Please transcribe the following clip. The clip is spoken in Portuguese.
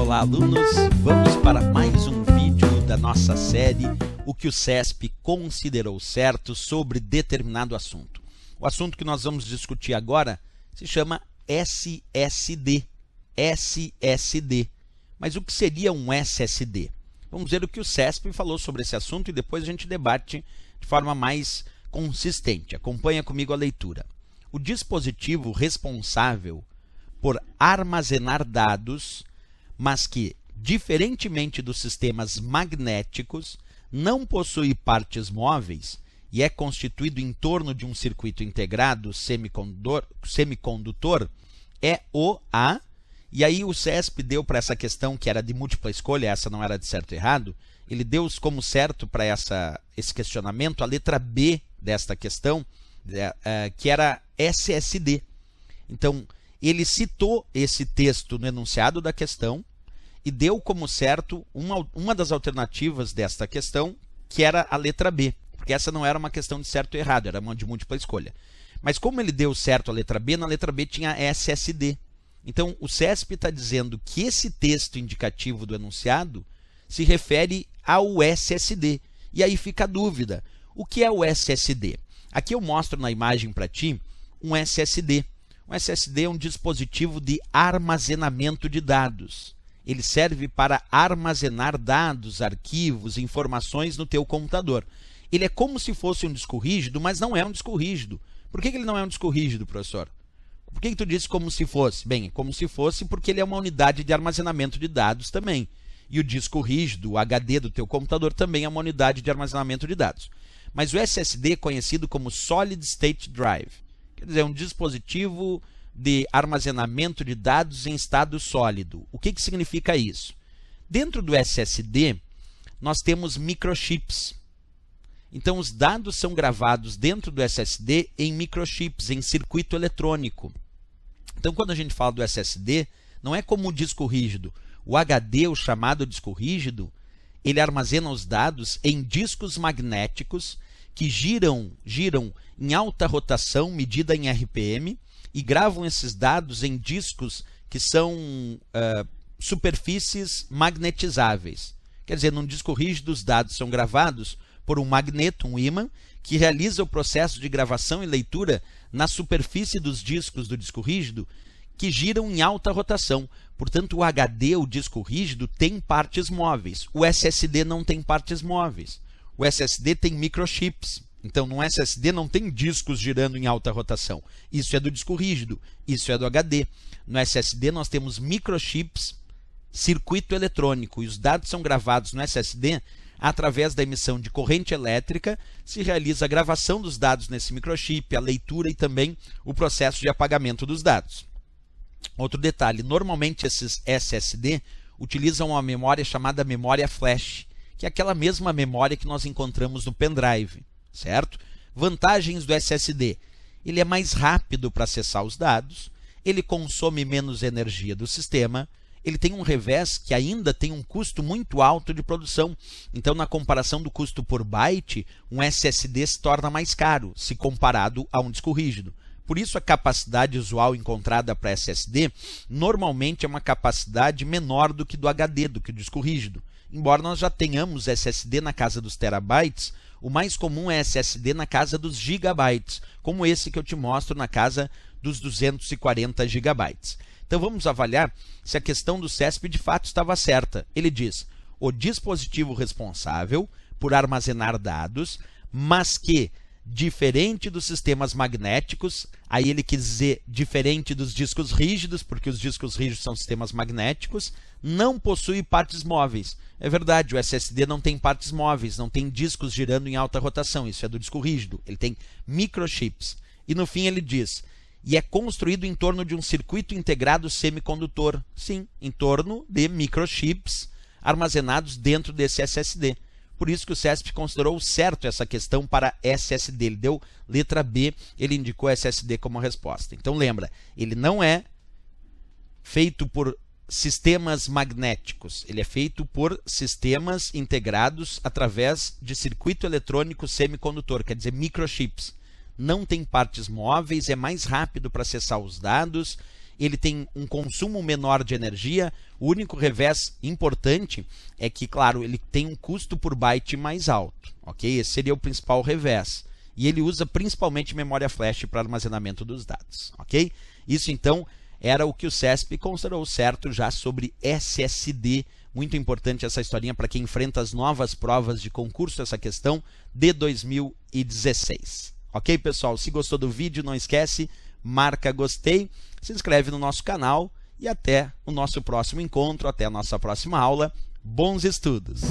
Olá, alunos! Vamos para mais um vídeo da nossa série O que o CESP considerou certo sobre determinado assunto. O assunto que nós vamos discutir agora se chama SSD. SSD. Mas o que seria um SSD? Vamos ver o que o CESP falou sobre esse assunto e depois a gente debate de forma mais consistente. Acompanha comigo a leitura. O dispositivo responsável por armazenar dados, mas que, diferentemente dos sistemas magnéticos, não possui partes móveis e é constituído em torno de um circuito integrado semicondutor, é e aí o CESP deu para essa questão que era de múltipla escolha, essa não era de certo e errado, ele deu como certo para esse questionamento a letra B desta questão, que era SSD. Então, ele citou esse texto no enunciado da questão e deu como certo uma das alternativas desta questão, que era a letra B, porque essa não era uma questão de certo e errado, era uma de múltipla escolha. Mas como ele deu certo a letra B, na letra B tinha SSD. Então, o CESP está dizendo que esse texto indicativo do enunciado se refere ao SSD. E aí fica a dúvida, o que é o SSD? Aqui eu mostro na imagem para ti um SSD. Um SSD é um dispositivo de armazenamento de dados. Ele serve para armazenar dados, arquivos, informações no teu computador. Ele é como se fosse um disco rígido, mas não é um disco rígido. Por que ele não é um disco rígido, professor? Por que tu disse como se fosse? Bem, é como se fosse porque ele é uma unidade de armazenamento de dados também. E o disco rígido, o HD do teu computador, também é uma unidade de armazenamento de dados. Mas o SSD é conhecido como Solid State Drive. Quer dizer, é um dispositivo de armazenamento de dados em estado sólido. O que significa isso? Dentro do SSD, nós temos microchips. Então, os dados são gravados dentro do SSD em microchips, em circuito eletrônico. Então, quando a gente fala do SSD, não é como o disco rígido. O HD, o chamado disco rígido, ele armazena os dados em discos magnéticos que giram em alta rotação, medida em RPM, e gravam esses dados em discos que são superfícies magnetizáveis. Quer dizer, num disco rígido, os dados são gravados por um magneto, um ímã, que realiza o processo de gravação e leitura na superfície dos discos do disco rígido, que giram em alta rotação. Portanto, o HD, o disco rígido, tem partes móveis. O SSD não tem partes móveis. O SSD tem microchips. Então, no SSD não tem discos girando em alta rotação. Isso é do disco rígido, isso é do HD. No SSD nós temos microchips, circuito eletrônico, e os dados são gravados no SSD através da emissão de corrente elétrica, se realiza a gravação dos dados nesse microchip, a leitura e também o processo de apagamento dos dados. Outro detalhe, normalmente esses SSD utilizam uma memória chamada memória flash, que é aquela mesma memória que nós encontramos no pendrive, certo? Vantagens do SSD, ele é mais rápido para acessar os dados, ele consome menos energia do sistema, ele tem um revés que ainda tem um custo muito alto de produção. Então, na comparação do custo por byte, um SSD se torna mais caro, se comparado a um disco rígido. Por isso, a capacidade usual encontrada para SSD normalmente é uma capacidade menor do que do HD, do que do disco rígido. Embora nós já tenhamos SSD na casa dos terabytes, o mais comum é SSD na casa dos gigabytes, como esse que eu te mostro na casa dos 240 gigabytes. Então vamos avaliar se a questão do CESP de fato estava certa. Ele diz, o dispositivo responsável por armazenar dados, mas que, diferente dos sistemas magnéticos, aí ele quis dizer diferente dos discos rígidos, porque os discos rígidos são sistemas magnéticos, não possui partes móveis. É verdade, o SSD não tem partes móveis, não tem discos girando em alta rotação, isso é do disco rígido, ele tem microchips. E no fim ele diz, e é construído em torno de um circuito integrado semicondutor. Sim, em torno de microchips armazenados dentro desse SSD. Por isso que o CESP considerou certo essa questão para SSD. Ele deu letra B, ele indicou SSD como resposta. Então lembra, ele não é feito por sistemas magnéticos, ele é feito por sistemas integrados através de circuito eletrônico semicondutor, quer dizer, microchips. Não tem partes móveis, é mais rápido para acessar os dados ele tem um consumo menor de energia. O único revés importante é que, claro, ele tem um custo por byte mais alto, ok? Esse seria o principal revés. E ele usa principalmente memória flash para armazenamento dos dados, ok? Isso, então, era o que o CESP considerou certo já sobre SSD. Muito importante essa historinha para quem enfrenta as novas provas de concurso, essa questão de 2016. Ok, pessoal? Se gostou do vídeo, não esquece, marca gostei, se inscreve no nosso canal e até o nosso próximo encontro, até a nossa próxima aula. Bons estudos!